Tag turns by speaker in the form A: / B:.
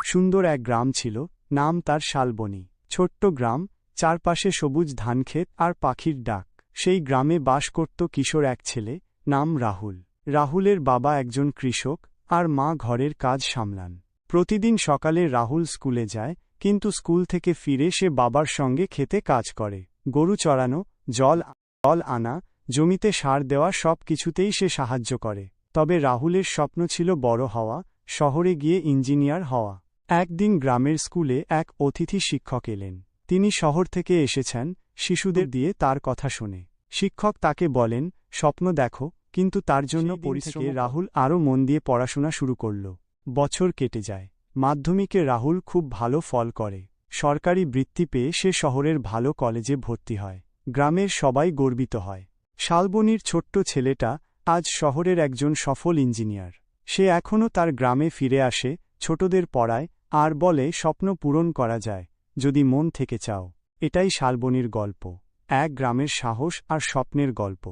A: সুন্দর এক গ্রাম ছিল, নাম তার শালবনী। ছোট্ট গ্রাম, চারপাশে সবুজ ধানক্ষেত আর পাখির ডাক। সেই গ্রামে বাস করত কিশোর এক ছেলে, নাম রাহুল। রাহুলের বাবা একজন কৃষক, আর মা ঘরের কাজ সামলান। প্রতিদিন সকালে রাহুল স্কুলে যায়, কিন্তু স্কুল থেকে ফিরে সে বাবার সঙ্গে খেতে কাজ করে। গরু চড়ানো, জল আনা, জমিতে সার দেওয়া সব কিছুতেই সে সাহায্য করে। তবে রাহুলের স্বপ্ন ছিল বড় হওয়া, শহরে গিয়ে ইঞ্জিনিয়ার হওয়া। একদিন গ্রামের স্কুলে এক অতিথি শিক্ষক এলেন। তিনি শহর থেকে এসেছেন, শিশুদের দিয়ে তার কথা শোনে। শিক্ষক তাকে বলেন, স্বপ্ন দেখো, কিন্তু তার জন্য পরিশ্রম। রাহুল আরও মন দিয়ে পড়াশোনা শুরু করল। বছর কেটে যায়। মাধ্যমিকে রাহুল খুব ভালো ফল করে। সরকারি বৃত্তি পেয়ে সে শহরের ভালো কলেজে ভর্তি হয়। গ্রামের সবাই গর্বিত হয়। শালবনীর ছোট্ট ছেলেটা আজ শহরের একজন সফল ইঞ্জিনিয়ার। সে এখনও তার গ্রামে ফিরে আসে, ছোটদের পড়ায়, আর বলে স্বপ্ন পূরণ করা যায়, যদি মন থেকে চাও। এটাই শালবনীর গল্প, এক গ্রামের সাহস আর স্বপ্নের গল্প।